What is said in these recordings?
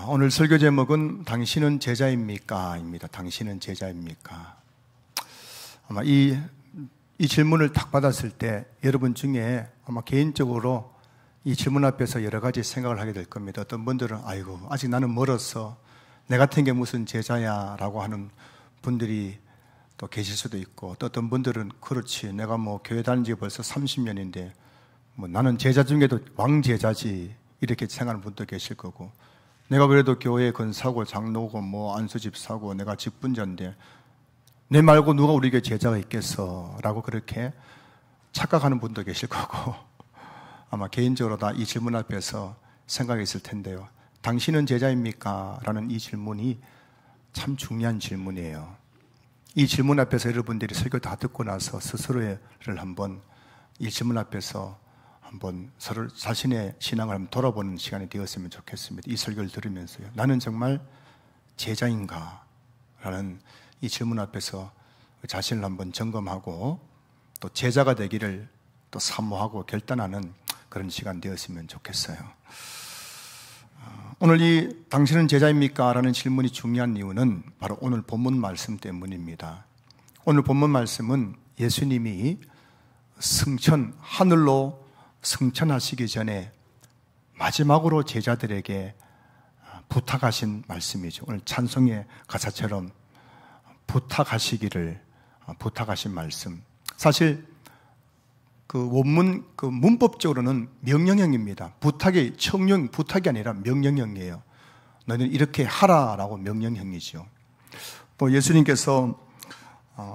오늘 설교 제목은 당신은 제자입니까? 입니다. 당신은 제자입니까? 아마 이 질문을 딱 받았을 때 여러분 중에 아마 개인적으로 이 질문 앞에서 여러 가지 생각을 하게 될 겁니다. 어떤 분들은 아이고 아직 나는 멀었어, 내 같은 게 무슨 제자야 라고 하는 분들이 또 계실 수도 있고, 또 어떤 분들은 그렇지, 내가 뭐 교회 다닌 지 벌써 30년인데 뭐 나는 제자 중에도 왕제자지 이렇게 생각하는 분도 계실 거고, 내가 그래도 교회 근사고 장로고 뭐 안수집사고 내가 직분자인데 내 말고 누가 우리에게 제자가 있겠어 라고 그렇게 착각하는 분도 계실 거고, 아마 개인적으로 다 이 질문 앞에서 생각했을 텐데요. 당신은 제자입니까? 라는 이 질문이 참 중요한 질문이에요. 이 질문 앞에서 여러분들이 설교 다 듣고 나서 스스로를 한번 이 질문 앞에서 한번 서로 자신의 신앙을 한번 돌아보는 시간이 되었으면 좋겠습니다. 이 설교를 들으면서요. 나는 정말 제자인가? 라는 이 질문 앞에서 자신을 한번 점검하고 또 제자가 되기를 또 사모하고 결단하는 그런 시간 되었으면 좋겠어요. 오늘 이 당신은 제자입니까? 라는 질문이 중요한 이유는 바로 오늘 본문 말씀 때문입니다. 오늘 본문 말씀은 예수님이 하늘로 승천하시기 전에 마지막으로 제자들에게 부탁하신 말씀이죠. 오늘 찬송의 가사처럼 부탁하신 말씀. 사실 그 원문, 그 문법적으로는 명령형입니다. 부탁이 아니라 명령형이에요. 너는 이렇게 하라라고 명령형이죠. 또 예수님께서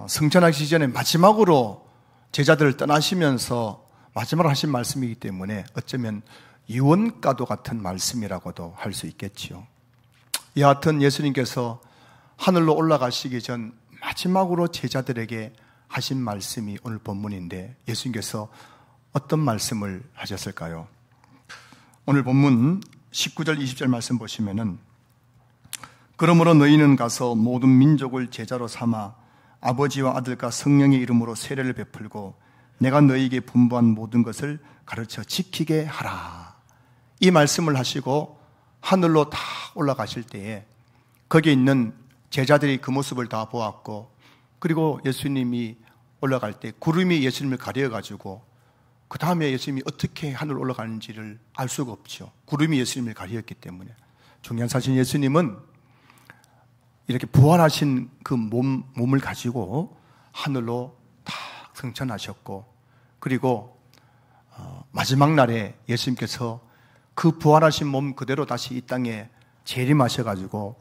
승천하시기 전에 마지막으로 제자들을 떠나시면서 마지막으로 하신 말씀이기 때문에 어쩌면 유언과도 같은 말씀이라고도 할 수 있겠지요. 여하튼 예수님께서 하늘로 올라가시기 전 마지막으로 제자들에게 하신 말씀이 오늘 본문인데, 예수님께서 어떤 말씀을 하셨을까요? 오늘 본문 19절 20절 말씀 보시면은, 그러므로 너희는 가서 모든 민족을 제자로 삼아 아버지와 아들과 성령의 이름으로 세례를 베풀고 내가 너희에게 분부한 모든 것을 가르쳐 지키게 하라. 이 말씀을 하시고 하늘로 다 올라가실 때에 거기에 있는 제자들이 그 모습을 다 보았고, 그리고 예수님이 올라갈 때 구름이 예수님을 가려가지고 그 다음에 예수님이 어떻게 하늘로 올라가는지를 알 수가 없죠. 구름이 예수님을 가렸기 때문에. 중요한 사실, 예수님은 이렇게 부활하신 그 몸을 가지고 하늘로 다 승천하셨고, 그리고 마지막 날에 예수님께서 그 부활하신 몸 그대로 다시 이 땅에 재림하셔가지고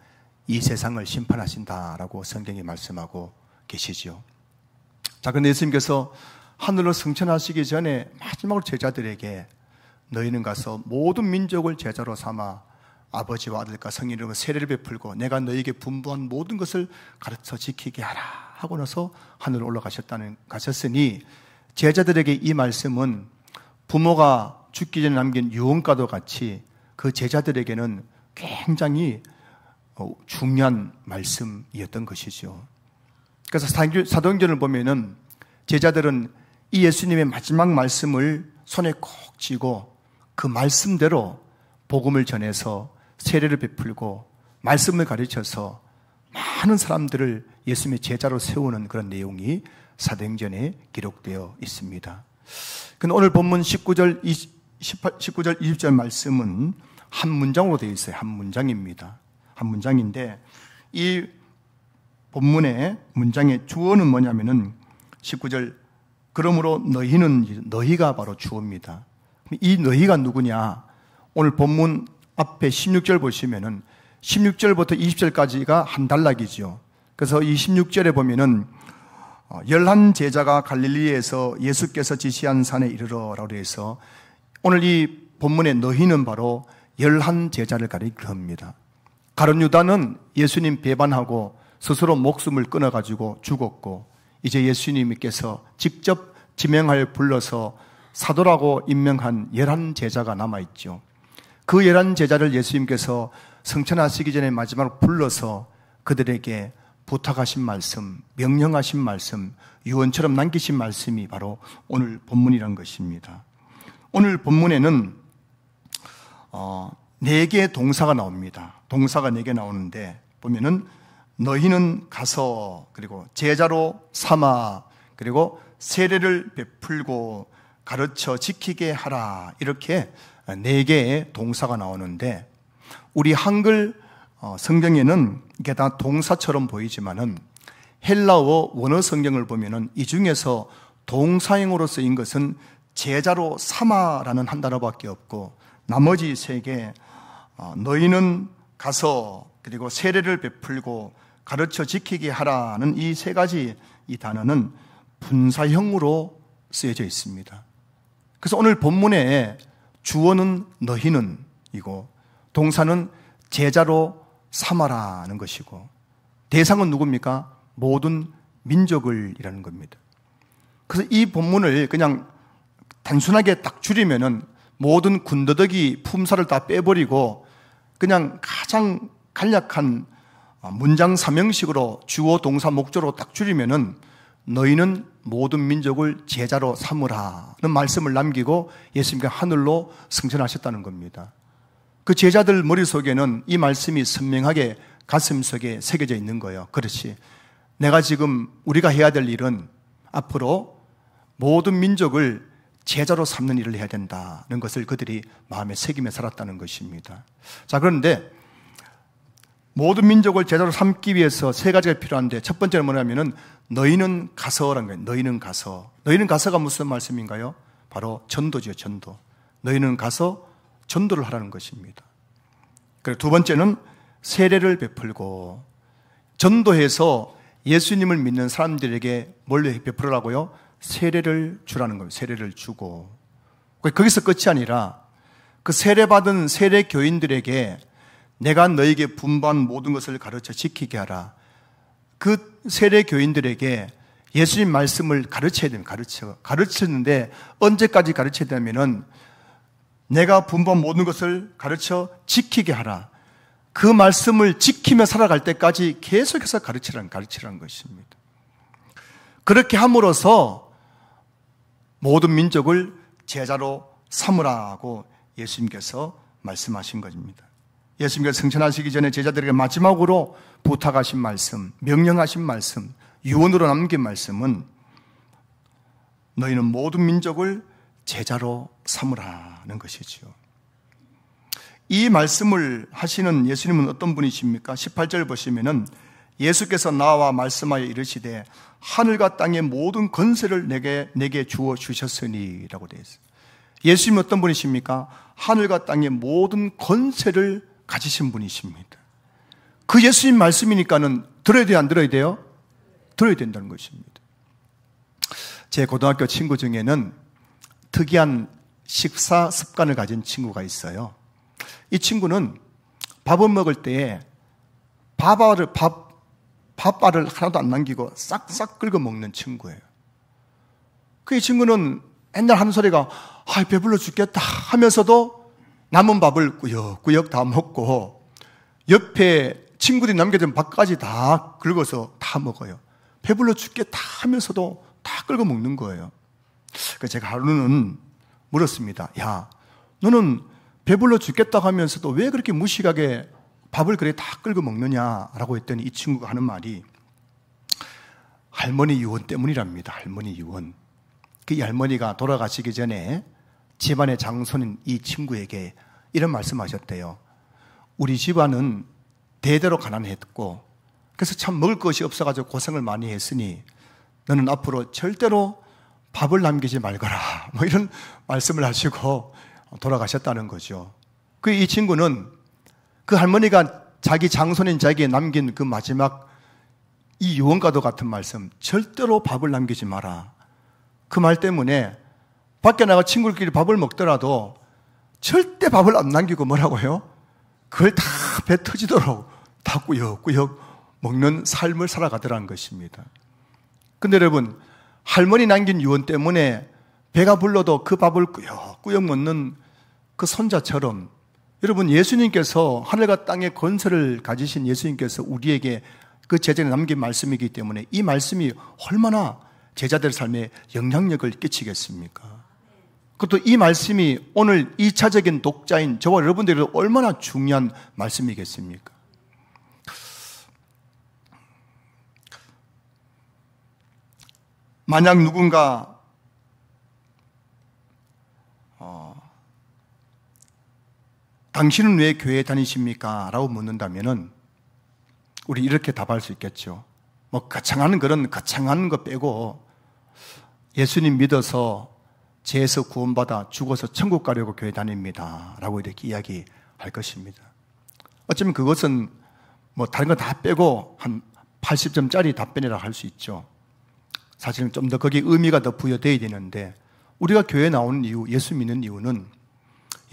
이 세상을 심판하신다라고 성경이 말씀하고 계시죠. 자, 근데 예수님께서 하늘로 승천하시기 전에 마지막으로 제자들에게 너희는 가서 모든 민족을 제자로 삼아 아버지와 아들과 성령으로 세례를 베풀고 내가 너희에게 분부한 모든 것을 가르쳐 지키게 하라 하고 나서 하늘로 가셨으니, 제자들에게 이 말씀은 부모가 죽기 전에 남긴 유언과도 같이 그 제자들에게는 굉장히 중요한 말씀이었던 것이죠. 그래서 사도행전을 보면은 제자들은 이 예수님의 마지막 말씀을 손에 꼭 쥐고 그 말씀대로 복음을 전해서 세례를 베풀고 말씀을 가르쳐서 많은 사람들을 예수님의 제자로 세우는 그런 내용이 사도행전에 기록되어 있습니다. 근데 오늘 본문 19절 20절 말씀은 한 문장으로 되어 있어요. 한 문장입니다. 한 문장인데, 이 본문의 문장의 주어는 뭐냐면은 19절, 그러므로 너희가 바로 주어입니다. 이 너희가 누구냐? 오늘 본문 앞에 16절 보시면은 16절부터 20절까지가 한 단락이죠. 그래서 이 16절에 보면은 11 제자가 갈릴리에서 예수께서 지시한 산에 이르러라고 해서 오늘 이 본문의 너희는 바로 11 제자를 가리키는 겁니다. 가룟 유다는 예수님 배반하고 스스로 목숨을 끊어가지고 죽었고, 이제 예수님께서 직접 지명하여 불러서 사도라고 임명한 11 제자가 남아있죠. 그 11 제자를 예수님께서 승천하시기 전에 마지막으로 불러서 그들에게 부탁하신 말씀, 명령하신 말씀, 유언처럼 남기신 말씀이 바로 오늘 본문이란 것입니다. 오늘 본문에는 4개의 동사가 나옵니다. 동사가 4개 나오는데 보면은 너희는 가서, 그리고 제자로 삼아, 그리고 세례를 베풀고 가르쳐 지키게 하라, 이렇게 4개의 동사가 나오는데 우리 한글 성경에는 이게 다 동사처럼 보이지만은 헬라어 원어 성경을 보면은 이 중에서 동사형으로 쓰인 것은 제자로 삼아라는 한 단어밖에 없고, 나머지 3개 너희는 가서, 그리고 세례를 베풀고 가르쳐 지키게 하라는 이 3가지 이 단어는 분사형으로 쓰여져 있습니다. 그래서 오늘 본문에 주어는 너희는 이고 동사는 제자로 삼아라는 것이고, 대상은 누굽니까? 모든 민족을 이라는 겁니다. 그래서 이 본문을 그냥 단순하게 딱 줄이면은 모든 군더더기 품사를 다 빼버리고 그냥 가장 간략한 문장 삼형식으로 주어 동사 목조로 딱 줄이면은 너희는 모든 민족을 제자로 삼으라는 말씀을 남기고 예수님께서 하늘로 승천하셨다는 겁니다. 그 제자들 머릿속에는 이 말씀이 선명하게 가슴속에 새겨져 있는 거예요. 그렇지, 내가 지금 우리가 해야 될 일은 앞으로 모든 민족을 제자로 삼는 일을 해야 된다는 것을 그들이 마음에 새기며 살았다는 것입니다. 자, 그런데 모든 민족을 제자로 삼기 위해서 3가지가 필요한데, 첫 번째는 뭐냐면은 너희는 가서라는 거예요. 너희는 가서. 너희는 가서가 무슨 말씀인가요? 바로 전도죠, 전도. 너희는 가서 전도를 하라는 것입니다. 그리고 2번째는 세례를 베풀고, 전도해서 예수님을 믿는 사람들에게 뭘 베풀으라고요? 세례를 주라는 거예요. 세례를 주고. 거기서 끝이 아니라 그 세례받은 세례 교인들에게 내가 너에게 분부한 모든 것을 가르쳐 지키게 하라. 그 세례 교인들에게 예수님 말씀을 가르쳐야 됩니다. 가르치는데 언제까지 가르쳐야 되냐면은 내가 분부한 모든 것을 가르쳐 지키게 하라. 그 말씀을 지키며 살아갈 때까지 계속해서 가르치라는 것입니다. 그렇게 함으로써 모든 민족을 제자로 삼으라고 예수님께서 말씀하신 것입니다. 예수님께서 승천하시기 전에 제자들에게 마지막으로 부탁하신 말씀, 명령하신 말씀, 유언으로 남긴 말씀은 너희는 모든 민족을 제자로 삼으라는 것이지요. 이 말씀을 하시는 예수님은 어떤 분이십니까? 18절 보시면은 예수께서 나와 말씀하여 이르시되 하늘과 땅의 모든 권세를 내게 주어 주셨으니 라고 되어 있어요. 예수님은 어떤 분이십니까? 하늘과 땅의 모든 권세를 가지신 분이십니다. 그 예수님 말씀이니까는 들어야 돼요, 안 들어야 돼요? 들어야 된다는 것입니다. 제 고등학교 친구 중에는 특이한 식사 습관을 가진 친구가 있어요. 이 친구는 밥을 먹을 때에 밥알을 하나도 안 남기고 싹싹 긁어 먹는 친구예요. 그 이 친구는 옛날 하는 소리가 배불러 죽겠다 하면서도 남은 밥을 꾸역꾸역 다 먹고 옆에 친구들이 남겨둔 밥까지 다 긁어서 다 먹어요. 배불러 죽겠다 하면서도 다 긁어 먹는 거예요. 그래서 제가 하루는 물었습니다. 야, 너는 배불러 죽겠다 하면서도 왜 그렇게 무식하게 밥을 그래 다 긁어 먹느냐라고 했더니 이 친구가 하는 말이 할머니 유언 때문이랍니다. 할머니 유언. 그 할머니가 돌아가시기 전에 집안의 장손인 이 친구에게 이런 말씀하셨대요. 우리 집안은 대대로 가난했고 그래서 참 먹을 것이 없어가지고 고생을 많이 했으니 너는 앞으로 절대로 밥을 남기지 말거라. 뭐 이런 말씀을 하시고 돌아가셨다는 거죠. 그 이 친구는 그 할머니가 자기 장손인 자기에 남긴 그 마지막 이 유언과도 같은 말씀, 절대로 밥을 남기지 마라. 그 말 때문에 밖에 나가 친구들끼리 밥을 먹더라도 절대 밥을 안 남기고 뭐라고요? 그걸 다 배 터지도록 다 꾸역꾸역 먹는 삶을 살아가더라는 것입니다. 근데 여러분, 할머니 남긴 유언 때문에 배가 불러도 그 밥을 꾸역꾸역 먹는 그 손자처럼 여러분, 예수님께서 하늘과 땅의 권세를 가지신 예수님께서 우리에게 그 제자에 남긴 말씀이기 때문에 이 말씀이 얼마나 제자들 삶에 영향력을 끼치겠습니까? 그것도 이 말씀이 오늘 2차적인 독자인 저와 여러분들에게 얼마나 중요한 말씀이겠습니까? 만약 누군가 당신은 왜 교회에 다니십니까? 라고 묻는다면은 우리 이렇게 답할 수 있겠죠. 뭐 거창한 거 빼고 예수님 믿어서 죄에서 구원받아 죽어서 천국 가려고 교회 다닙니다 라고 이렇게 이야기할 것입니다. 어쩌면 그것은 뭐 다른 거 다 빼고 한 80점짜리 답변이라 할 수 있죠. 사실은 좀 더 거기에 의미가 더 부여되어야 되는데, 우리가 교회에 나오는 이유, 예수 믿는 이유는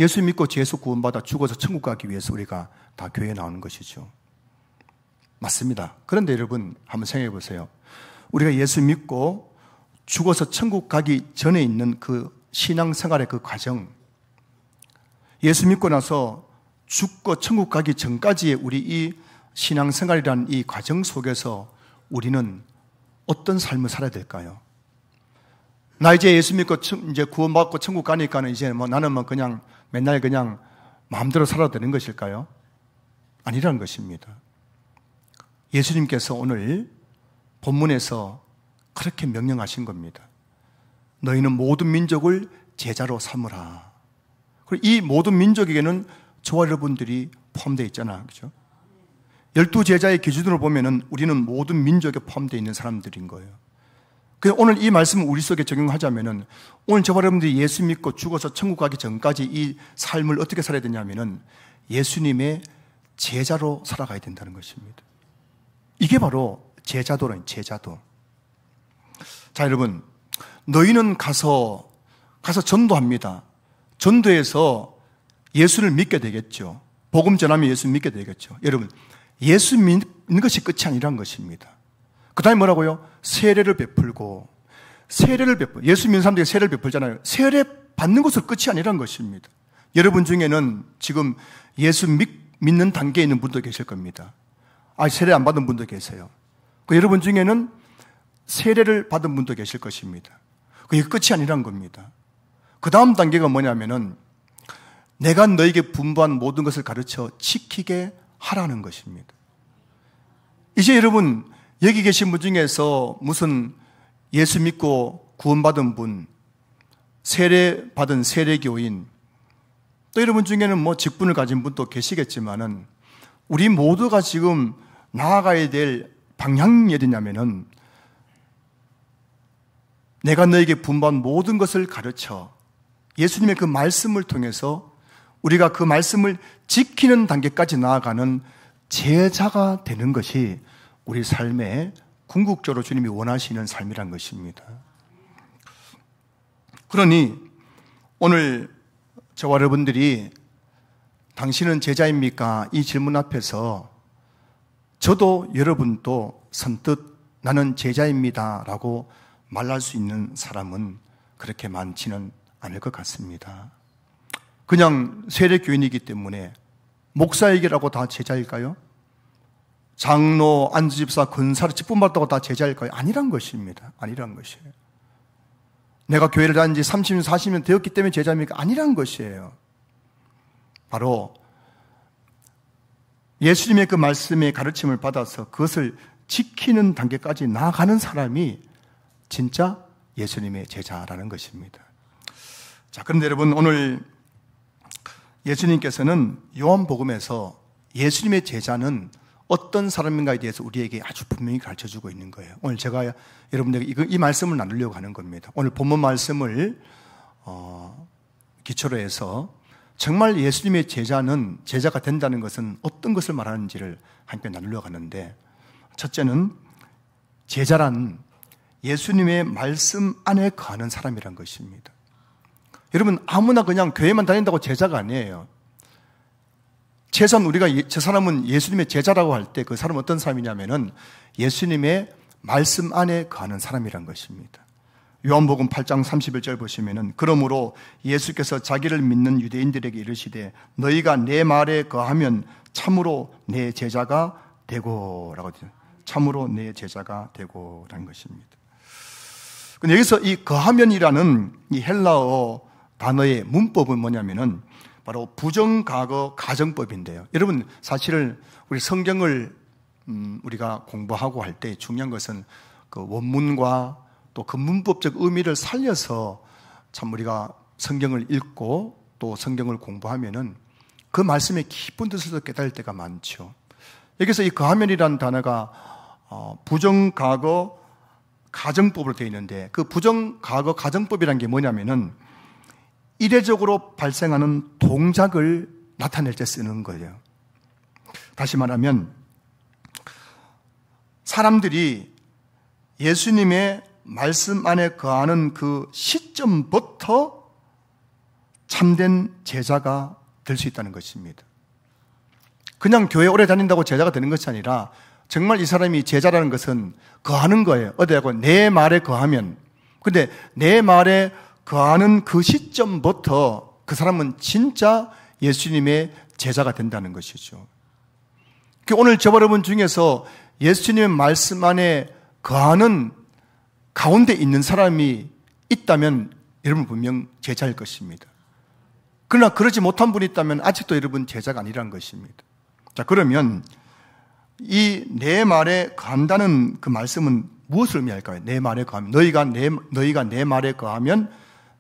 예수 믿고 죄에서 구원받아 죽어서 천국 가기 위해서 우리가 다 교회에 나오는 것이죠. 맞습니다. 그런데 여러분 한번 생각해 보세요. 우리가 예수 믿고 죽어서 천국 가기 전에 있는 그 신앙생활의 그 과정, 예수 믿고 나서 죽고 천국 가기 전까지의 우리 이 신앙생활이라는 이 과정 속에서 우리는 어떤 삶을 살아야 될까요? 나 이제 예수 믿고 이제 구원받고 천국 가니까는 이제 뭐 나는 뭐 그냥 맨날 그냥 마음대로 살아도 되는 것일까요? 아니라는 것입니다. 예수님께서 오늘 본문에서 그렇게 명령하신 겁니다. 너희는 모든 민족을 제자로 삼으라. 그리고 이 모든 민족에게는 저와 여러분들이 포함되어 있잖아요. 그죠? 12제자의 기준으로 보면은 우리는 모든 민족에 포함되어 있는 사람들인 거예요. 그래서 오늘 이 말씀을 우리 속에 적용하자면은 오늘 저와 여러분들이 예수 믿고 죽어서 천국 가기 전까지 이 삶을 어떻게 살아야 되냐면은 예수님의 제자로 살아가야 된다는 것입니다. 이게 바로 제자도라는 제자도. 자, 여러분, 너희는 가서 전도합니다. 전도해서 예수를 믿게 되겠죠. 복음 전하면 예수 믿게 되겠죠. 여러분, 예수 믿는 것이 끝이 아니란 것입니다. 그 다음에 뭐라고요? 세례를 베풀고, 예수 믿는 사람들이 세례를 베풀잖아요. 세례 받는 것으로 끝이 아니란 것입니다. 여러분 중에는 지금 예수 믿는 단계에 있는 분도 계실 겁니다. 세례 안 받은 분도 계세요. 여러분 중에는 세례를 받은 분도 계실 것입니다. 그게 끝이 아니란 겁니다. 그 다음 단계가 뭐냐면은 내가 너에게 분부한 모든 것을 가르쳐 지키게 하라는 것입니다. 이제 여러분 여기 계신 분 중에서 무슨 예수 믿고 구원받은 분, 세례 받은 세례교인, 또 여러분 중에는 뭐 직분을 가진 분도 계시겠지만은 우리 모두가 지금 나아가야 될 방향이 어디냐면은 내가 너에게 분부한 모든 것을 가르쳐, 예수님의 그 말씀을 통해서 우리가 그 말씀을 지키는 단계까지 나아가는 제자가 되는 것이 우리 삶의 궁극적으로 주님이 원하시는 삶이란 것입니다. 그러니 오늘 저와 여러분들이 당신은 제자입니까? 이 질문 앞에서 저도 여러분도 선뜻 나는 제자입니다 라고 말할 수 있는 사람은 그렇게 많지는 않을 것 같습니다. 그냥 세례교인이기 때문에 목사에게라고 다 제자일까요? 장로, 안수집사, 권사로 직분받았다고 다 제자일까요? 아니란 것입니다. 아니란 것이에요. 내가 교회를 다닌 지 30년, 40년 되었기 때문에 제자입니까? 아니란 것이에요. 바로 예수님의 그 말씀의 가르침을 받아서 그것을 지키는 단계까지 나아가는 사람이 진짜 예수님의 제자라는 것입니다. 자, 그런데 여러분 오늘 예수님께서는 요한복음에서 예수님의 제자는 어떤 사람인가에 대해서 우리에게 아주 분명히 가르쳐주고 있는 거예요. 오늘 제가 여러분들에게 이 말씀을 나누려고 하는 겁니다. 오늘 본문 말씀을 기초로 해서 정말 예수님의 제자가 된다는 것은 어떤 것을 말하는지를 함께 나누려고 하는데, 첫째는 제자란 예수님의 말씀 안에 거하는 사람이란 것입니다. 여러분 아무나 그냥 교회만 다닌다고 제자가 아니에요. 최소한 우리가 저 사람은 예수님의 제자라고 할 때 그 사람은 어떤 사람이냐면은 예수님의 말씀 안에 거하는 사람이란 것입니다. 요한복음 8장 31절 보시면은 그러므로 예수께서 자기를 믿는 유대인들에게 이르시되 너희가 내 말에 거하면 참으로 내 제자가 되고라고 참으로 내 제자가 되고라는 것입니다. 근데 여기서 이 거하면이라는 이 헬라어 단어의 문법은 뭐냐면은 바로 부정과거 가정법인데요. 여러분, 사실은 우리 성경을 우리가 공부하고 할 때 중요한 것은 그 원문과 또 그 문법적 의미를 살려서 참 우리가 성경을 읽고 또 성경을 공부하면은 그 말씀의 깊은 뜻을 깨달을 때가 많죠. 여기서 이 거하면이라는 단어가 부정과거 가정법으로 되어 있는데, 그 부정과거 가정법이라는 게 뭐냐면은 이례적으로 발생하는 동작을 나타낼 때 쓰는 거예요. 다시 말하면 사람들이 예수님의 말씀 안에 거하는 그 시점부터 참된 제자가 될 수 있다는 것입니다. 그냥 교회 오래 다닌다고 제자가 되는 것이 아니라 정말 이 사람이 제자라는 것은 거하는 거예요. 어디하고 내 말에 거하면. 근데 내 말에 거하는 그 시점부터 그 사람은 진짜 예수님의 제자가 된다는 것이죠. 오늘 저와 여러분 중에서 예수님의 말씀 안에 거하는 가운데 있는 사람이 있다면 여러분 분명 제자일 것입니다. 그러나 그러지 못한 분이 있다면 아직도 여러분 제자가 아니라는 것입니다. 자, 그러면 이 내 말에 거한다는 그 말씀은 무엇을 의미할까요? 내 말에 거하면, 너희가 내 말에 거하면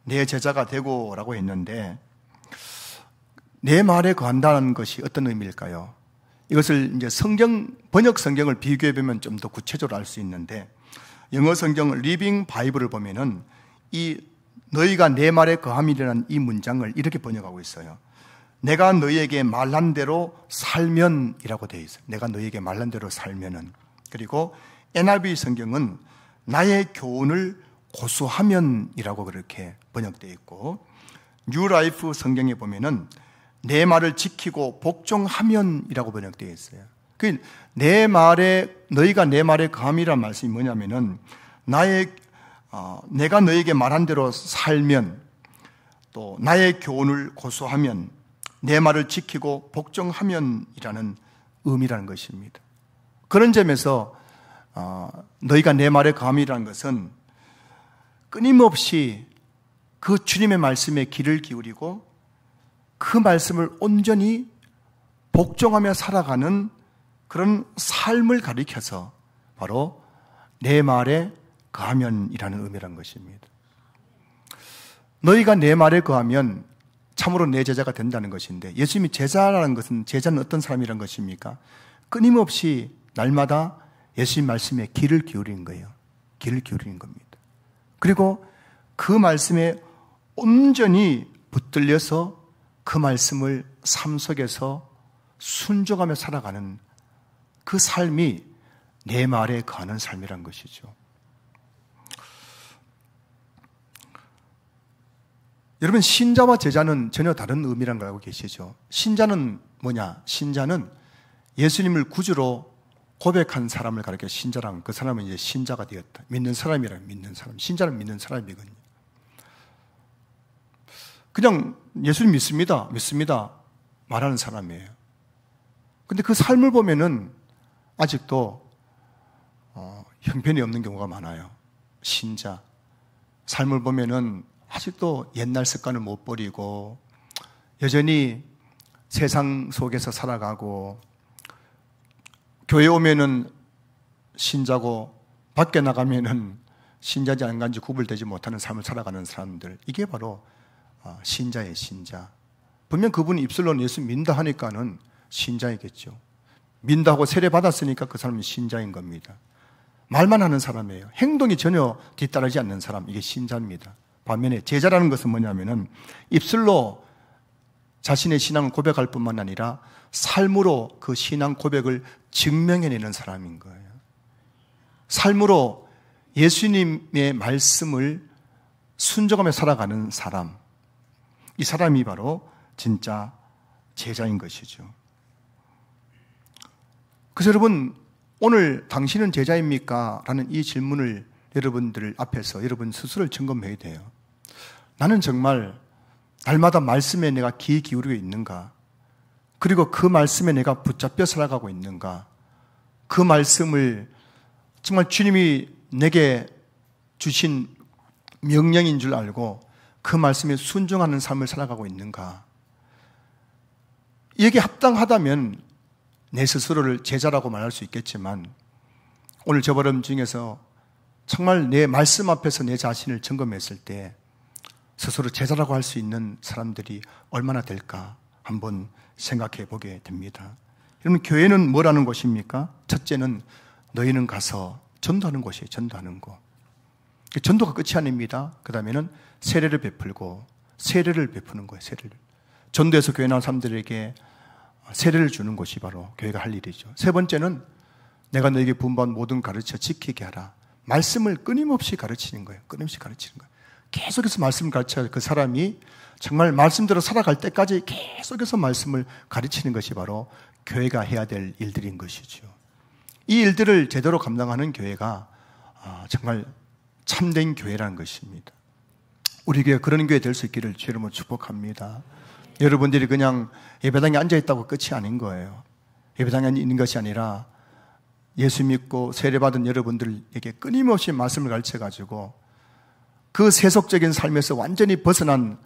내 제자가 되고 라고 했는데, 내 말에 거한다는 것이 어떤 의미일까요? 이것을 이제 번역 성경을 비교해 보면 좀 더 구체적으로 알 수 있는데, 영어 성경 리빙 바이블을 보면은 이 너희가 내 말에 거함이라는 이 문장을 이렇게 번역하고 있어요. 내가 너희에게 말한 대로 살면이라고 되어 있어요. 내가 너희에게 말한 대로 살면은. 그리고 NIV 성경은 나의 교훈을 고수하면이라고 그렇게 번역되어 있고, 뉴 라이프 성경에 보면은 내 말을 지키고 복종하면이라고 번역되어 있어요. 그 너희가 내 말에 거함이라는 말씀이 뭐냐면은 내가 너희에게 말한 대로 살면, 또 나의 교훈을 고수하면, 내 말을 지키고 복종하면이라는 의미라는 것입니다. 그런 점에서 너희가 내 말에 거함이라는 것은 끊임없이 그 주님의 말씀에 귀를 기울이고 그 말씀을 온전히 복종하며 살아가는 그런 삶을 가리켜서 바로 내 말에 거하면이라는 의미란 것입니다. 너희가 내 말에 거하면 참으로 내 제자가 된다는 것인데, 예수님이 제자라는 것은, 제자는 어떤 사람이란 것입니까? 끊임없이 날마다 예수님 말씀에 귀를 기울이는 거예요. 귀를 기울이는 겁니다. 그리고 그 말씀에 온전히 붙들려서 그 말씀을 삶 속에서 순종하며 살아가는 그 삶이 내 말에 거하는 삶이란 것이죠. 여러분, 신자와 제자는 전혀 다른 의미라는 걸 알고 계시죠? 신자는 뭐냐? 신자는 예수님을 구주로 고백한 사람을 가리켜 신자랑, 그 사람은 이제 신자가 되었다. 믿는 사람이라 믿는 사람. 신자는 믿는 사람이거든요. 그냥 예수님 믿습니다. 말하는 사람이에요. 근데 그 삶을 보면은 아직도 형편이 없는 경우가 많아요. 신자. 삶을 보면은 아직도 옛날 습관을 못 버리고 여전히 세상 속에서 살아가고, 교회 오면은 신자고 밖에 나가면은 신자지 아닌지 구분되지 못하는 삶을 살아가는 사람들, 이게 바로 신자예요. 신자. 분명 그분이 입술로는 예수 믿는다 하니까는 신자이겠죠. 믿는다고 세례 받았으니까 그 사람은 신자인 겁니다. 말만 하는 사람이에요. 행동이 전혀 뒤따르지 않는 사람, 이게 신자입니다. 반면에 제자라는 것은 뭐냐면은 입술로 자신의 신앙을 고백할 뿐만 아니라 삶으로 그 신앙 고백을 증명해내는 사람인 거예요. 삶으로 예수님의 말씀을 순종하며 살아가는 사람, 이 사람이 바로 진짜 제자인 것이죠. 그래서 여러분, 오늘 당신은 제자입니까? 라는 이 질문을 여러분들 앞에서 여러분 스스로를 점검해야 돼요. 나는 정말 날마다 말씀에 내가 귀 기울이고 있는가? 그리고 그 말씀에 내가 붙잡혀 살아가고 있는가? 그 말씀을 정말 주님이 내게 주신 명령인 줄 알고 그 말씀에 순종하는 삶을 살아가고 있는가? 여기에 합당하다면 내 스스로를 제자라고 말할 수 있겠지만 오늘 저 발음 중에서 정말 내 말씀 앞에서 내 자신을 점검했을 때 스스로 제자라고 할 수 있는 사람들이 얼마나 될까 한번 생각해 보게 됩니다. 여러분, 교회는 뭐라는 곳입니까? 첫째는 너희는 가서 전도하는 곳이에요. 전도하는 곳. 전도가 끝이 아닙니다. 그 다음에는 세례를 베풀고 세례를 베푸는 거예요. 세례를. 전도에서 교회 나온 사람들에게 세례를 주는 것이 바로 교회가 할 일이죠. 세 번째는 내가 너에게 분부한 모든 가르쳐 지키게 하라. 말씀을 끊임없이 가르치는 거예요. 끊임없이 가르치는 거예요. 계속해서 말씀을 가르쳐야 그 사람이 정말 말씀대로 살아갈 때까지 계속해서 말씀을 가르치는 것이 바로 교회가 해야 될 일들인 것이죠. 이 일들을 제대로 감당하는 교회가 정말 참된 교회라는 것입니다. 우리 교회 그런 교회 될 수 있기를 주님으로 축복합니다. 여러분들이 그냥 예배당에 앉아있다고 끝이 아닌 거예요. 예배당에 있는 것이 아니라 예수 믿고 세례받은 여러분들에게 끊임없이 말씀을 가르쳐가지고 그 세속적인 삶에서 완전히 벗어난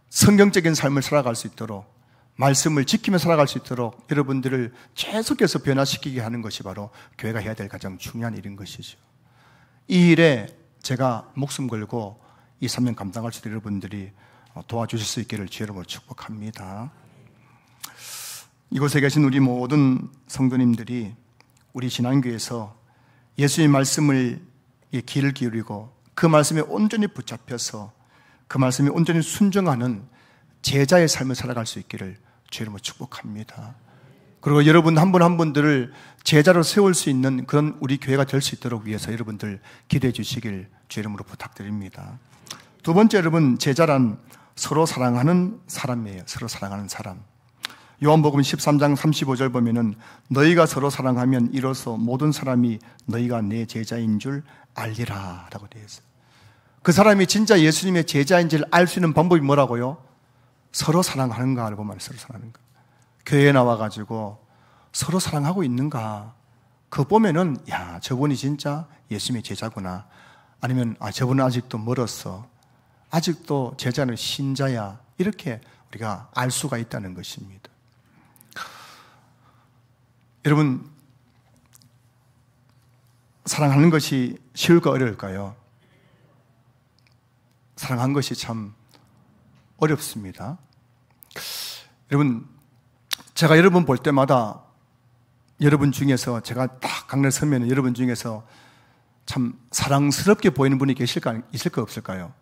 성경적인 삶을 살아갈 수 있도록 말씀을 지키며 살아갈 수 있도록 여러분들을 계속해서 변화시키게 하는 것이 바로 교회가 해야 될 가장 중요한 일인 것이죠. 이 일에 제가 목숨 걸고 이 사명 감당할 수 있는 여러분들이 도와주실 수 있기를 주의 이름으로 축복합니다. 이곳에 계신 우리 모든 성도님들이 우리 신앙교회에서 예수의 말씀을 귀를 기울이고 그 말씀에 온전히 붙잡혀서 그 말씀에 온전히 순종하는 제자의 삶을 살아갈 수 있기를 주의 이름으로 축복합니다. 그리고 여러분 한 분 한 분들을 제자로 세울 수 있는 그런 우리 교회가 될 수 있도록 위해서 여러분들 기도해 주시길 주의 이름으로 부탁드립니다. 두 번째, 여러분, 제자란 서로 사랑하는 사람이에요. 서로 사랑하는 사람. 요한복음 13장 35절 보면은 너희가 서로 사랑하면 이로써 모든 사람이 너희가 내 제자인 줄 알리라 라고 되어 있어요. 그 사람이 진짜 예수님의 제자인지를 알 수 있는 방법이 뭐라고요? 서로 사랑하는가 알고 말이에요. 서로 사랑하는가. 교회에 나와가지고 서로 사랑하고 있는가. 그거 보면은 야, 저분이 진짜 예수님의 제자구나. 아니면 저분은 아직도 멀었어. 아직도 제자는 신자야. 이렇게 우리가 알 수가 있다는 것입니다. 여러분, 사랑하는 것이 쉬울까 어려울까요? 사랑하는 것이 참 어렵습니다. 여러분, 제가 여러분 볼 때마다 여러분 중에서 제가 딱 강례 서면 여러분 중에서 참 사랑스럽게 보이는 분이 있을까 없을까요?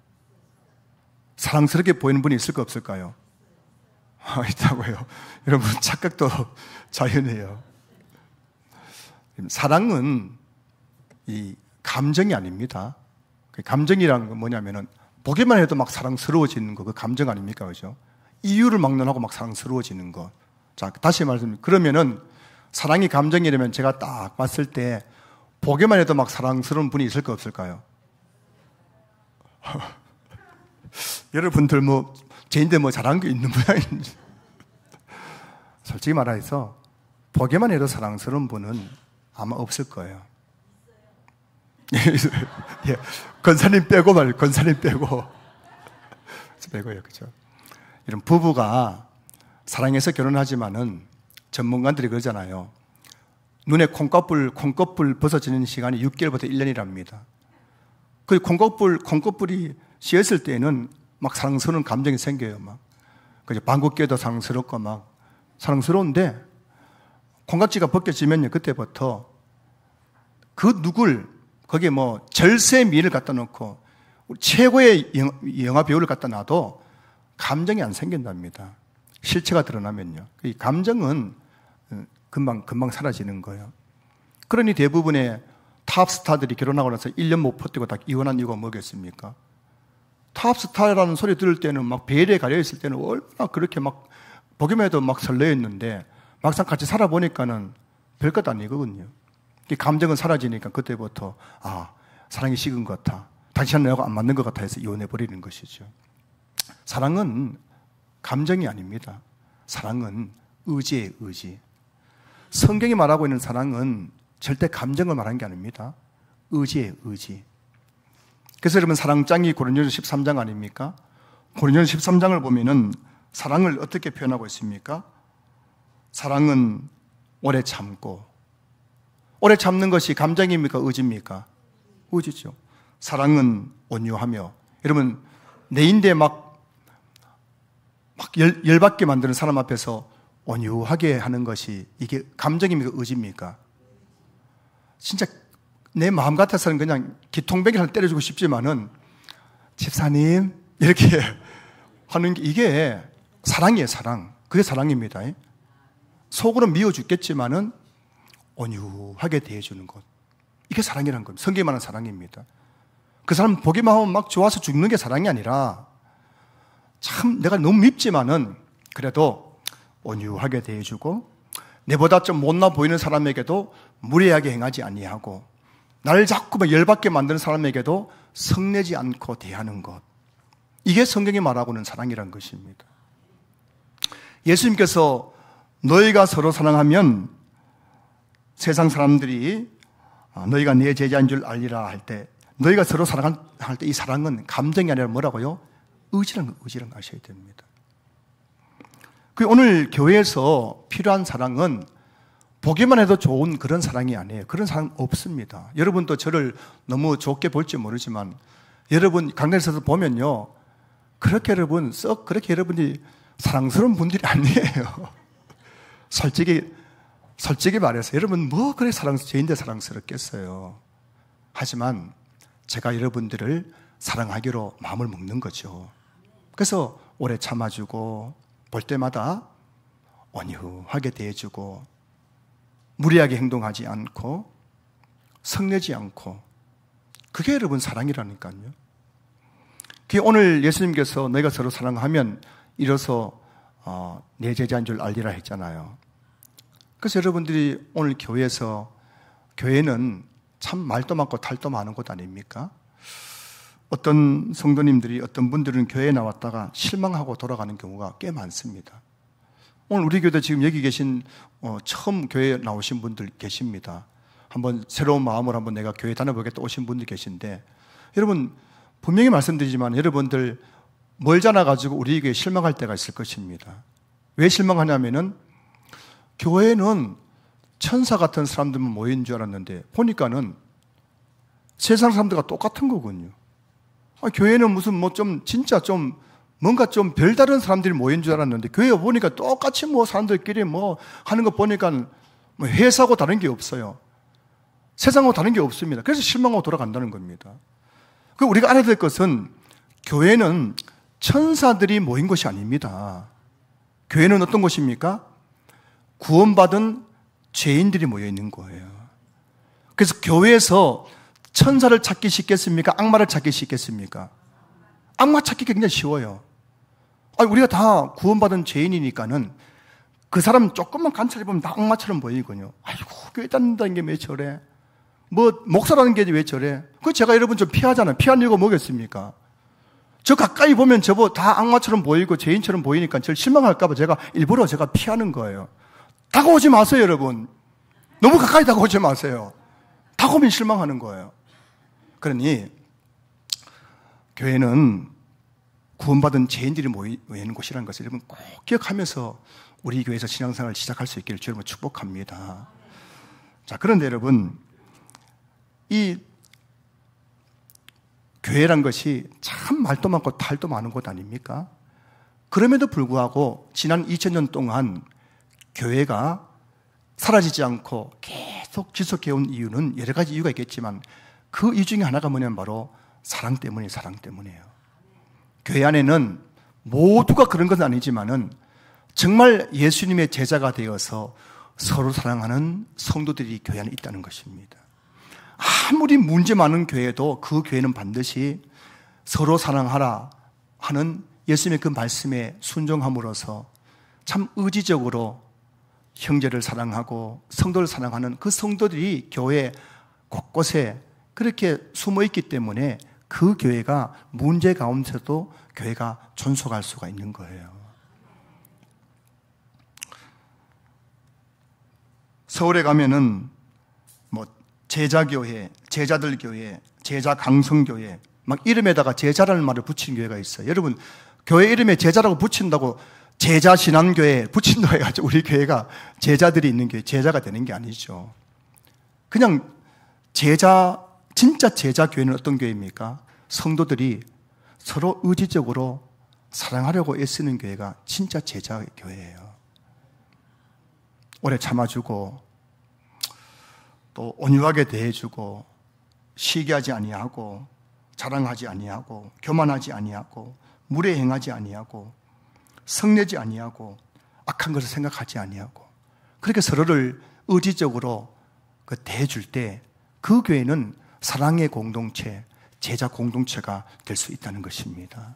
사랑스럽게 보이는 분이 있을까 없을까요? 있다고요. 여러분 착각도 자연해요. 사랑은 이 감정이 아닙니다. 감정이란 건 뭐냐면은 보기만 해도 막 사랑스러워지는 거, 그 감정 아닙니까? 그죠? 이유를 막론하고 막 사랑스러워지는 거. 자, 다시 말씀드리면, 그러면은 사랑이 감정이라면 제가 딱 봤을 때 보기만 해도 막 사랑스러운 분이 있을까 없을까요? 여러분들 제인데 잘한 게 있는 모양인지. 솔직히 말해서 보기만 해도 사랑스러운 분은 아마 없을 거예요. 예, 권사님 빼고 권사님 빼고요, 그죠? 이런 부부가 사랑해서 결혼하지만은 전문가들이 그러잖아요. 눈에 콩꺼풀 벗어지는 시간이 6개월부터 1년이랍니다. 그 콩꺼풀이 씌었을 때는 막 사랑스러운 감정이 생겨요. 막 그죠? 방귀 껴도 사랑스럽고 막 사랑스러운데 콩깍지가 벗겨지면요, 그때부터 그 누굴 거기에 절세미인을 갖다 놓고 최고의 영화 배우를 갖다 놔도 감정이 안 생긴답니다. 실체가 드러나면요. 이 감정은 금방 사라지는 거예요. 그러니 대부분의 탑스타들이 결혼하고 나서 1년 못 버티고 다 이혼한 이유가 뭐겠습니까? 탑스타라는 소리 들을 때는 막 베일에 가려있을 때는 얼마나 그렇게 막 보기만 해도 막 설레었는데 막상 같이 살아보니까는 별것 아니거든요. 감정은 사라지니까 그때부터 사랑이 식은 것 같아. 당신은 내가 안 맞는 것 같아 해서 이혼해버리는 것이죠. 사랑은 감정이 아닙니다. 사랑은 의지예요, 의지. 성경이 말하고 있는 사랑은 절대 감정을 말하는 게 아닙니다. 의지예요, 의지. 그래서 여러분 사랑장이 고린도전서 13장 아닙니까? 고린도전서 13장을 보면은 사랑을 어떻게 표현하고 있습니까? 사랑은 오래 참고, 오래 참는 것이 감정입니까? 의지입니까? 의지죠. 사랑은 온유하며, 여러분 내인데 막 열받게 만드는 사람 앞에서 온유하게 하는 것이 이게 감정입니까? 의지입니까? 진짜 내 마음 같아서는 그냥 기통배기 하나 때려주고 싶지만은 집사님 이렇게 하는 게 이게 사랑이에요. 사랑. 그게 사랑입니다. 속으로 미워 죽겠지만은 온유하게 대해주는 것, 이게 사랑이라는 겁니다. 성경에 말하는 사랑입니다. 그 사람 보기만 하면 막 좋아서 죽는 게 사랑이 아니라 참 내가 너무 밉지만은 그래도 온유하게 대해주고, 내보다 좀 못나 보이는 사람에게도 무례하게 행하지 아니하고, 나를 자꾸 막 열받게 만드는 사람에게도 성내지 않고 대하는 것, 이게 성경이 말하고는 사랑이라는 것입니다. 예수님께서 너희가 서로 사랑하면 세상 사람들이 너희가 내 제자인 줄 알리라 할 때, 너희가 서로 사랑할 때 이 사랑은 감정이 아니라 뭐라고요? 의지라는 아셔야 됩니다. 오늘 교회에서 필요한 사랑은 보기만 해도 좋은 그런 사랑이 아니에요. 그런 사랑 없습니다. 여러분도 저를 너무 좋게 볼지 모르지만 여러분 강단에서 보면요, 그렇게 여러분 썩 그렇게 여러분이 사랑스러운 분들이 아니에요. 솔직히 말해서 여러분 뭐 그래 죄인데 사랑스럽겠어요. 하지만 제가 여러분들을 사랑하기로 마음을 먹는 거죠. 그래서 오래 참아주고, 볼 때마다 온유하게 대해주고, 무리하게 행동하지 않고, 성내지 않고, 그게 여러분 사랑이라니까요. 그게 오늘 예수님께서 너희가 서로 사랑하면 이로써 내 제자인 줄 알리라 했잖아요. 그래서 여러분들이 오늘 교회는 참 말도 많고 탈도 많은 곳 아닙니까? 어떤 성도님들이, 어떤 분들은 교회에 나왔다가 실망하고 돌아가는 경우가 꽤 많습니다. 오늘 우리 교회도 지금 여기 계신 처음 교회에 나오신 분들 계십니다. 한번 새로운 마음으로 한번 내가 교회 다녀보겠다 오신 분들 계신데, 여러분 분명히 말씀드리지만 여러분들 멀잖아 가지고 우리 교회에 실망할 때가 있을 것입니다. 왜 실망하냐면은 교회는 천사 같은 사람들만 모인 줄 알았는데 보니까는 세상 사람들과 똑같은 거군요. 교회는 무슨 진짜 뭔가 좀 별다른 사람들이 모인 줄 알았는데 교회에 보니까 똑같이 사람들끼리 하는 거 보니까 회사하고 다른 게 없어요. 세상하고 다른 게 없습니다. 그래서 실망하고 돌아간다는 겁니다. 우리가 알아야 될 것은 교회는 천사들이 모인 것이 아닙니다. 교회는 어떤 곳입니까? 구원받은 죄인들이 모여 있는 거예요. 그래서 교회에서 천사를 찾기 쉽겠습니까? 악마를 찾기 쉽겠습니까? 악마 찾기가 굉장히 쉬워요. 우리가 다 구원받은 죄인이니까는 그 사람 조금만 관찰해보면 다 악마처럼 보이거든요. 아이고, 교회 다닌다는 게 왜 저래? 목사라는 게 왜 저래? 제가 여러분 좀 피하잖아요. 피한 이유가 뭐겠습니까? 저 가까이 보면 저보 다 악마처럼 보이고 죄인처럼 보이니까 저를 실망할까봐 일부러 피하는 거예요. 다가오지 마세요, 여러분. 너무 가까이 다가오지 마세요. 다가오면 실망하는 거예요. 그러니 교회는 구원받은 죄인들이 모이는 곳이라는 것을 여러분 꼭 기억하면서 우리 교회에서 신앙생활을 시작할 수 있기를 주님을 축복합니다. 자, 그런데 여러분, 이 교회란 것이 참 말도 많고 탈도 많은 곳 아닙니까? 그럼에도 불구하고 지난 2000년 동안 교회가 사라지지 않고 계속 지속해온 이유는 여러 가지 이유가 있겠지만 그 이유 중에 하나가 뭐냐면 바로 사랑 때문이에요. 교회 안에는 모두가 그런 건 아니지만은 정말 예수님의 제자가 되어서 서로 사랑하는 성도들이 교회 안에 있다는 것입니다. 아무리 문제 많은 교회도 그 교회는 반드시 서로 사랑하라 하는 예수님의 그 말씀에 순종함으로써 참 의지적으로 형제를 사랑하고 성도를 사랑하는 그 성도들이 교회 곳곳에 그렇게 숨어 있기 때문에 그 교회가 문제 가운데서도 교회가 존속할 수가 있는 거예요. 서울에 가면은 제자교회, 제자들 교회, 제자 강성교회, 막 이름에다가 제자라는 말을 붙인 교회가 있어요. 여러분, 교회 이름에 제자라고 붙인다고 제자 신앙교회 붙인다고 해가지고 우리 교회가 제자들이 있는 교회, 제자가 되는 게 아니죠. 그냥 진짜 제자 교회는 어떤 교회입니까? 성도들이 서로 의지적으로 사랑하려고 애쓰는 교회가 진짜 제자 교회예요. 오래 참아주고 또 온유하게 대해주고 시기하지 아니하고 자랑하지 아니하고 교만하지 아니하고 물에 행하지 아니하고 성내지 아니하고 악한 것을 생각하지 아니하고 그렇게 서로를 의지적으로 대해줄 때 그 교회는 사랑의 공동체, 제자 공동체가 될 수 있다는 것입니다.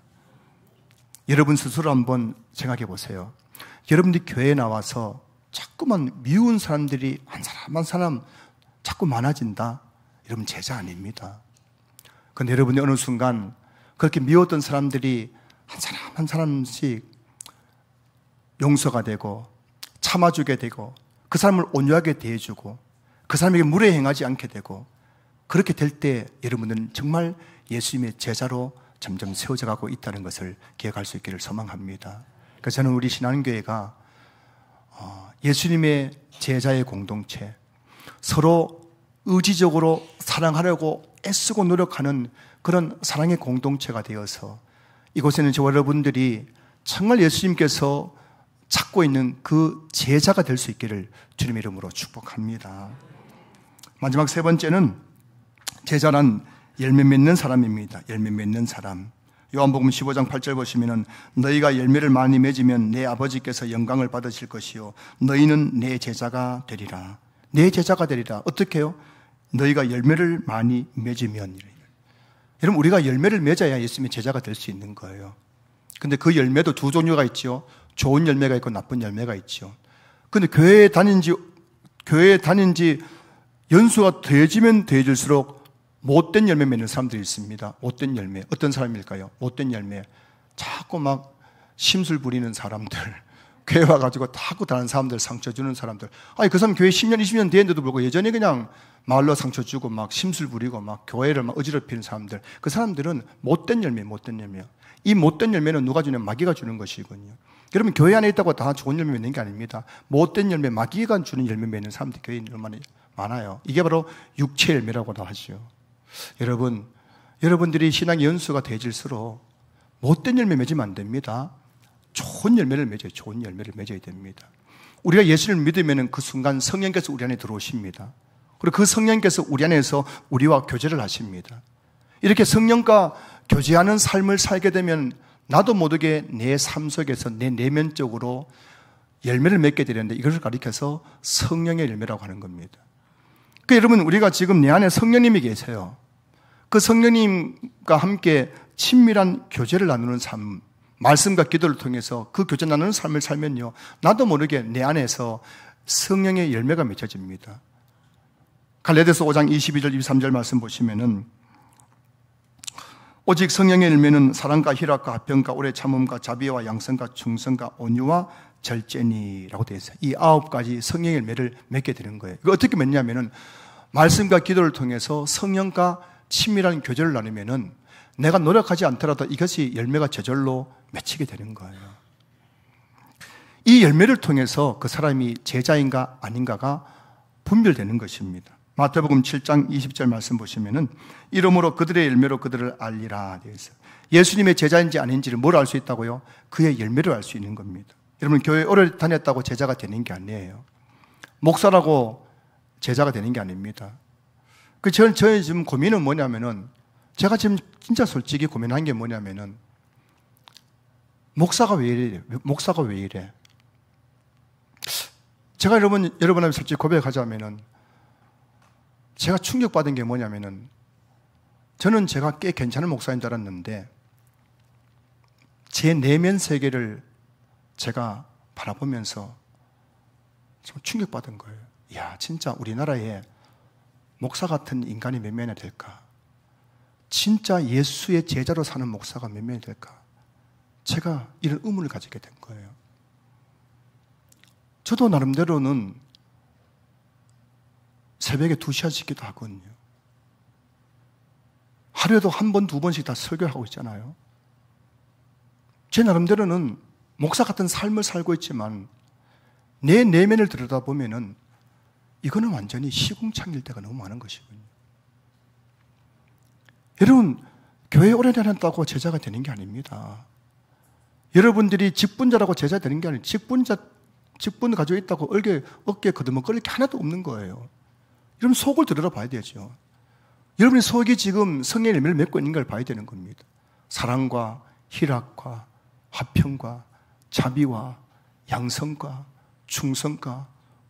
여러분 스스로 한번 생각해 보세요. 여러분들이 교회에 나와서 자꾸만 미운 사람들이 한 사람 한 사람 자꾸 많아진다? 여러분 제자 아닙니다. 그런데 여러분이 어느 순간 그렇게 미웠던 사람들이 한 사람 한 사람씩 용서가 되고 참아주게 되고 그 사람을 온유하게 대해주고 그 사람에게 물에 행하지 않게 되고 그렇게 될 때 여러분은 정말 예수님의 제자로 점점 세워져 가고 있다는 것을 기억할 수 있기를 소망합니다. 그래서 저는 우리 신앙교회가 예수님의 제자의 공동체, 서로 의지적으로 사랑하려고 애쓰고 노력하는 그런 사랑의 공동체가 되어서 이곳에는 저와 여러분들이 정말 예수님께서 찾고 있는 그 제자가 될 수 있기를 주님 이름으로 축복합니다. 마지막 세 번째는 제자란 열매 맺는 사람입니다. 열매 맺는 사람. 요한복음 15장 8절 보시면은 너희가 열매를 많이 맺으면 내 아버지께서 영광을 받으실 것이요 너희는 내 제자가 되리라. 내 제자가 되리라. 어떻게 해요? 너희가 열매를 많이 맺으면. 여러분 우리가 열매를 맺어야 예수님의 제자가 될 수 있는 거예요. 근데 그 열매도 두 종류가 있죠. 좋은 열매가 있고 나쁜 열매가 있죠. 근데 교회에 다닌 지 연수가 더해지면 더해질수록 못된 열매 맺는 사람들이 있습니다. 못된 열매. 어떤 사람일까요? 못된 열매. 자꾸 막 심술 부리는 사람들. 교회 와가지고 자꾸 다른 사람들 상처 주는 사람들. 아니, 그 사람 교회 10년, 20년 됐는데도 불구하고 예전에 그냥 말로 상처 주고 막 심술 부리고 막 교회를 막 어지럽히는 사람들. 그 사람들은 못된 열매, 못된 열매요. 이 못된 열매는 누가 주냐면 마귀가 주는 것이거든요. 여러분, 교회 안에 있다고 다 좋은 열매 맺는 게 아닙니다. 못된 열매, 마귀가 주는 열매 맺는 사람들이 교회에 얼마나 많아요. 이게 바로 육체 열매라고도 하죠. 여러분들이 신앙의 연수가 되질수록 못된 열매 맺으면 안 됩니다. 좋은 열매를 맺어요. 좋은 열매를 맺어야 됩니다. 우리가 예수를 믿으면 그 순간 성령께서 우리 안에 들어오십니다. 그리고 그 성령께서 우리 안에서 우리와 교제를 하십니다. 이렇게 성령과 교제하는 삶을 살게 되면 나도 모르게 내 삶 속에서 내 내면적으로 열매를 맺게 되는데 이것을 가리켜서 성령의 열매라고 하는 겁니다. 그러니까 여러분 우리가 지금 내 안에 성령님이 계세요. 그 성령님과 함께 친밀한 교제를 나누는 삶, 말씀과 기도를 통해서 그 교제 나누는 삶을 살면요 나도 모르게 내 안에서 성령의 열매가 맺혀집니다. 갈라디아서 5장 22절 23절 말씀 보시면은 오직 성령의 열매는 사랑과 희락과 화평과 오래 참음과 자비와 양선과 충성과 온유와 절제니라고 되어 있어요. 이 9가지 성령의 열매를 맺게 되는 거예요. 이거 어떻게 맺냐면은 말씀과 기도를 통해서 성령과 친밀한 교제를 나누면은 내가 노력하지 않더라도 이것이 열매가 저절로 맺히게 되는 거예요. 이 열매를 통해서 그 사람이 제자인가 아닌가가 분별되는 것입니다. 마태복음 7장 20절 말씀 보시면은 이러므로 그들의 열매로 그들을 알리라 되어 있어요. 예수님의 제자인지 아닌지를 뭘 알 수 있다고요? 그의 열매를 알 수 있는 겁니다. 여러분 교회 오래 다녔다고 제자가 되는 게 아니에요. 목사라고 제자가 되는 게 아닙니다. 저의 지금 고민은 뭐냐면은 제가 지금 진짜 솔직히 고민한 게 뭐냐면은 목사가 왜 이래? 목사가 왜 이래? 제가 여러분한테 솔직히 고백하자면은 제가 충격받은 게 뭐냐면은 저는 제가 꽤 괜찮은 목사인 줄 알았는데 제 내면 세계를 제가 바라보면서 좀 충격받은 거예요. 이야, 진짜 우리나라에 목사 같은 인간이 몇 명이나 될까? 진짜 예수의 제자로 사는 목사가 몇 명이 될까? 제가 이런 의문을 가지게 된 거예요. 저도 나름대로는 새벽에 2시간씩 기도하거든요. 하루에도 한 번, 2번씩 다 설교하고 있잖아요. 제 나름대로는 목사 같은 삶을 살고 있지만 내 내면을 들여다보면은 이거는 완전히 시궁창일 때가 너무 많은 것이군요. 여러분, 교회 오래 다녔다고 제자가 되는 게 아닙니다. 여러분들이 직분자라고 제자 되는 게 아니에요. 직분 가지고 있다고 어깨에 거두먹거릴 게 하나도 없는 거예요. 여러분 속을 들여다봐야 되죠. 여러분의 속이 지금 성령의 열매를 맺고 있는 걸 봐야 되는 겁니다. 사랑과 희락과 화평과 자비와 양성과 충성과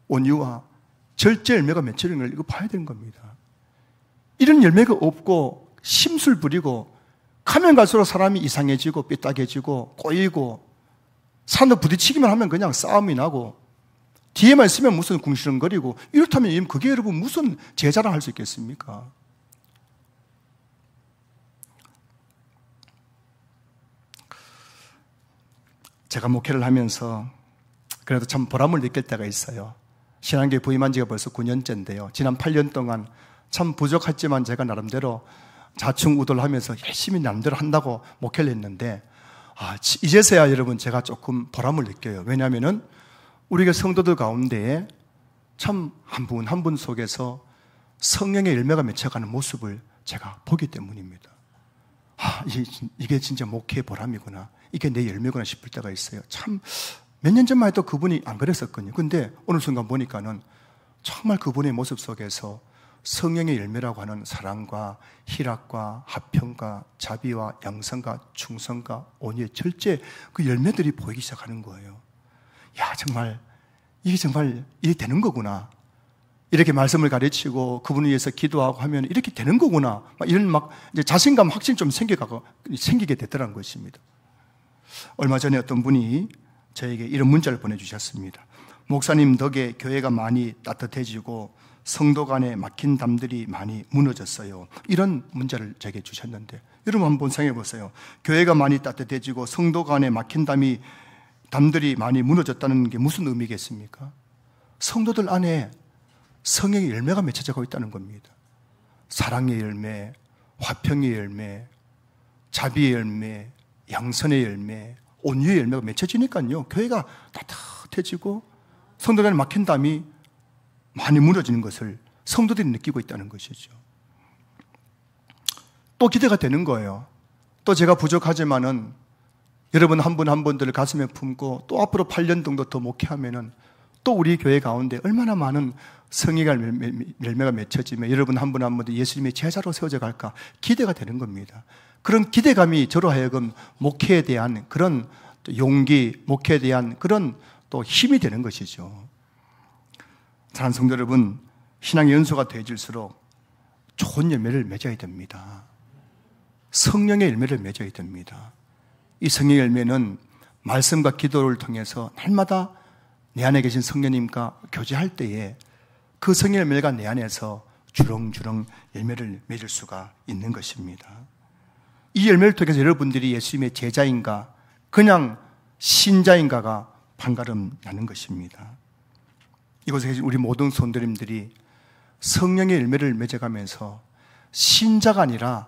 온유와 절제 열매가 맺혀지는 걸 이거 봐야 되는 겁니다. 이런 열매가 없고 심술 부리고 가면 갈수록 사람이 이상해지고 삐딱해지고 꼬이고 산도 부딪히기만 하면 그냥 싸움이 나고 뒤에만 있으면 무슨 궁시렁거리고 이렇다면 그게 여러분 무슨 제자랑 할 수 있겠습니까? 제가 목회를 하면서 그래도 참 보람을 느낄 때가 있어요. 신앙교회 부임한 지가 벌써 9년째인데요. 지난 8년 동안 참 부족했지만 제가 나름대로 자충우돌하면서 열심히 나름대로 한다고 목회를 했는데 이제서야 여러분 제가 조금 보람을 느껴요. 왜냐하면은 우리가 성도들 가운데에 참 한 분 한 분 속에서 성령의 열매가 맺혀가는 모습을 제가 보기 때문입니다. 이게 진짜 목회의 보람이구나. 이게 내 열매구나 싶을 때가 있어요. 참 몇 년 전만 해도 그분이 안 그랬었거든요. 근데 어느 순간 보니까는 정말 그분의 모습 속에서 성령의 열매라고 하는 사랑과 희락과 화평과 자비와 양성과 충성과 온유의 절제 그 열매들이 보이기 시작하는 거예요. 이게 되는 거구나. 이렇게 말씀을 가르치고 그분을 위해서 기도하고 하면 이렇게 되는 거구나. 이런 이제 자신감, 확신 좀 생기게 됐더라는 것입니다. 얼마 전에 어떤 분이 저에게 이런 문자를 보내주셨습니다. 목사님 덕에 교회가 많이 따뜻해지고 성도 간에 막힌 담들이 많이 무너졌어요. 이런 문자를 제게 주셨는데 여러분 한번 생각해 보세요. 교회가 많이 따뜻해지고 성도 간에 막힌 담들이 많이 무너졌다는 게 무슨 의미겠습니까? 성도들 안에 성령의 열매가 맺혀지고 있다는 겁니다. 사랑의 열매, 화평의 열매, 자비의 열매, 양선의 열매, 온유의 열매가 맺혀지니까요. 교회가 따뜻해지고 성도 간에 막힌 담이 많이 무너지는 것을 성도들이 느끼고 있다는 것이죠. 또 기대가 되는 거예요. 또 제가 부족하지만은 여러분 한 분 한 분들을 가슴에 품고 또 앞으로 8년 정도 더 목회하면은 또 우리 교회 가운데 얼마나 많은 성령의 열매가 맺혀지며 여러분 한 분 한 분들 예수님의 제자로 세워져 갈까 기대가 되는 겁니다. 그런 기대감이 저로 하여금 목회에 대한 그런 용기, 목회에 대한 그런 또 힘이 되는 것이죠. 사랑하는 성도 여러분, 신앙의 연소가 되어질수록 좋은 열매를 맺어야 됩니다. 성령의 열매를 맺어야 됩니다. 이 성령의 열매는 말씀과 기도를 통해서 날마다 내 안에 계신 성령님과 교제할 때에 그 성령의 열매가 내 안에서 주렁주렁 열매를 맺을 수가 있는 것입니다. 이 열매를 통해서 여러분들이 예수님의 제자인가 그냥 신자인가가 판가름 나는 것입니다. 이곳에 계신 우리 모든 성도님들이 성령의 열매를 맺어가면서 신자가 아니라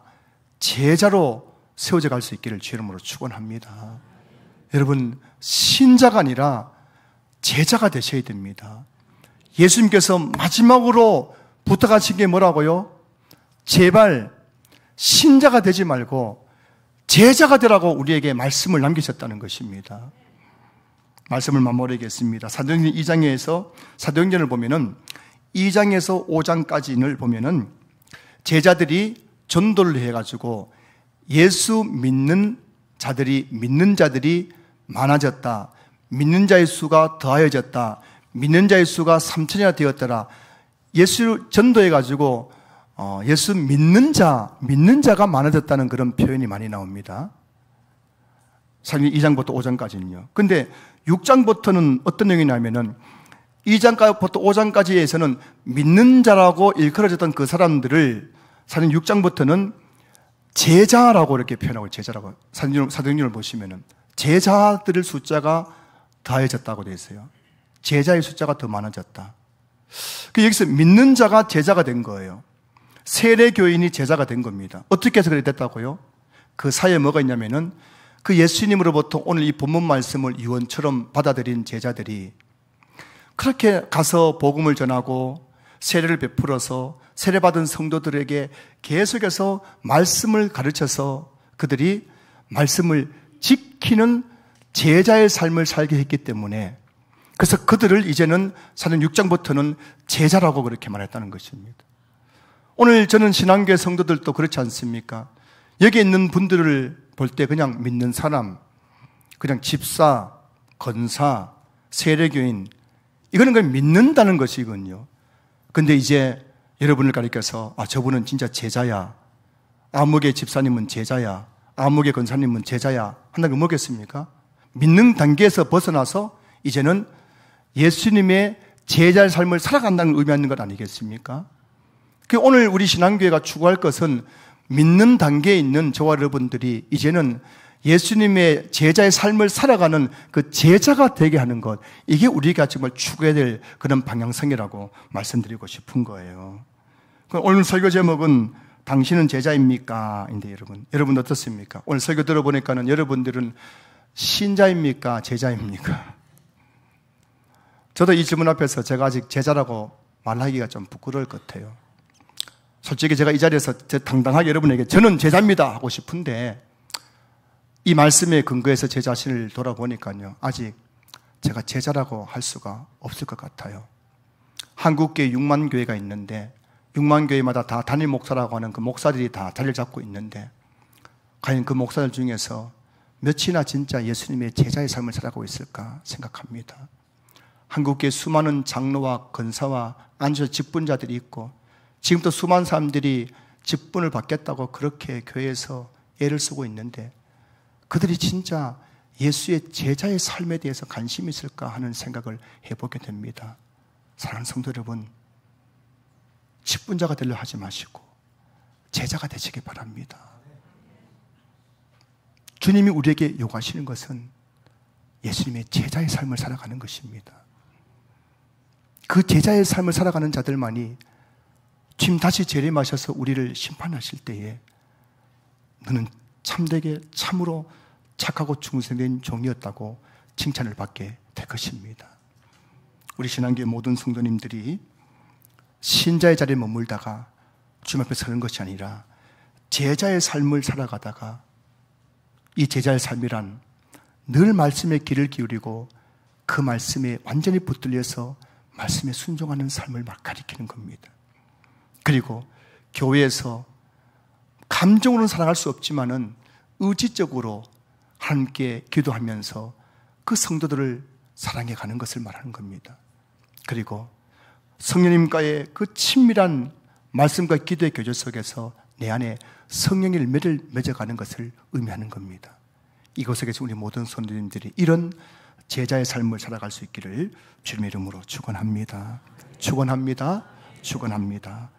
제자로 세워져 갈 수 있기를 주의 이름으로 축원합니다. 여러분 신자가 아니라 제자가 되셔야 됩니다. 예수님께서 마지막으로 부탁하신 게 뭐라고요? 제발 신자가 되지 말고 제자가 되라고 우리에게 말씀을 남기셨다는 것입니다. 말씀을 마무리하겠습니다. 사도행전 2장에서 사도행전을 보면은 2장에서 5장까지를 보면은 제자들이 전도를 해가지고 예수 믿는 자들이 많아졌다. 믿는 자의 수가 더하여졌다. 믿는 자의 수가 3,000이나 되었더라. 예수 전도해가지고 예수 믿는 자가 많아졌다는 그런 표현이 많이 나옵니다. 사실 2장부터 5장까지는요. 근데 6장부터는 어떤 내용이 나면은 2장부터 5장까지에서는 믿는 자라고 일컬어졌던 그 사람들을 사실 6장부터는 제자라고 이렇게 표현하고 제자라고 사도행전을 보시면은 제자들의 숫자가 더해졌다고 되어 있어요. 제자의 숫자가 더 많아졌다. 여기서 믿는 자가 제자가 된 거예요. 세례 교인이 제자가 된 겁니다. 어떻게 해서 그렇게 됐다고요? 그 사이에 뭐가 있냐면은 그 예수님으로부터 오늘 이 본문 말씀을 유언처럼 받아들인 제자들이 그렇게 가서 복음을 전하고 세례를 베풀어서 세례받은 성도들에게 계속해서 말씀을 가르쳐서 그들이 말씀을 지키는 제자의 삶을 살게 했기 때문에, 그래서 그들을 이제는 사도행 6장부터는 제자라고 그렇게 말했다는 것입니다. 오늘 저는 신앙교회 성도들도 그렇지 않습니까? 여기 있는 분들을 볼 때 그냥 믿는 사람, 그냥 집사, 권사, 세례교인, 이거는 그냥 믿는다는 것이거든요. 근데 이제 여러분을 가리켜서 저분은 진짜 제자야, 아무개 집사님은 제자야, 아무개 권사님은 제자야 한다는 거 뭐겠습니까? 믿는 단계에서 벗어나서 이제는 예수님의 제자의 삶을 살아간다는 의미하는 것 아니겠습니까? 오늘 우리 신앙교회가 추구할 것은 믿는 단계에 있는 저와 여러분들이 이제는 예수님의 제자의 삶을 살아가는 그 제자가 되게 하는 것, 이게 우리가 정말 추구해야 될 그런 방향성이라고 말씀드리고 싶은 거예요. 오늘 설교 제목은 당신은 제자입니까? 인데 여러분 어떻습니까? 오늘 설교 들어보니까는 여러분들은 신자입니까? 제자입니까? 저도 이 질문 앞에서 제가 아직 제자라고 말하기가 좀 부끄러울 것 같아요. 솔직히 제가 이 자리에서 당당하게 여러분에게 저는 제자입니다 하고 싶은데, 이 말씀에 근거해서 제 자신을 돌아보니까요, 아직 제가 제자라고 할 수가 없을 것 같아요. 한국교회 6만 교회가 있는데 6만 교회마다 다 담임 목사라고 하는 그 목사들이 다 자리를 잡고 있는데, 과연 그 목사들 중에서 몇이나 진짜 예수님의 제자의 삶을 살아가고 있을까 생각합니다. 한국교회 수많은 장로와 권사와 안수 직분자들이 있고, 지금도 수많은 사람들이 직분을 받겠다고 그렇게 교회에서 애를 쓰고 있는데, 그들이 진짜 예수의 제자의 삶에 대해서 관심이 있을까 하는 생각을 해보게 됩니다. 사랑하는 성도 여러분, 직분자가 되려 하지 마시고 제자가 되시기 바랍니다. 주님이 우리에게 요구하시는 것은 예수님의 제자의 삶을 살아가는 것입니다. 그 제자의 삶을 살아가는 자들만이 주님 다시 재림하셔서 우리를 심판하실 때에 너는 참되게 참으로 착하고 충성된 종이었다고 칭찬을 받게 될 것입니다. 우리 신앙교회 모든 성도님들이 신자의 자리에 머물다가 주님 앞에 서는 것이 아니라 제자의 삶을 살아가다가, 이 제자의 삶이란 늘 말씀에 귀를 기울이고 그 말씀에 완전히 붙들려서 말씀에 순종하는 삶을 막 가리키는 겁니다. 그리고 교회에서 감정으로는 사랑할 수 없지만은 의지적으로 함께 기도하면서 그 성도들을 사랑해 가는 것을 말하는 겁니다. 그리고 성령님과의 그 친밀한 말씀과 기도의 교제 속에서 내 안에 성령의 열매를 맺어가는 것을 의미하는 겁니다. 이곳에서 우리 모든 성도님들이 이런 제자의 삶을 살아갈 수 있기를 주님의 이름으로 축원합니다. 축원합니다. 축원합니다.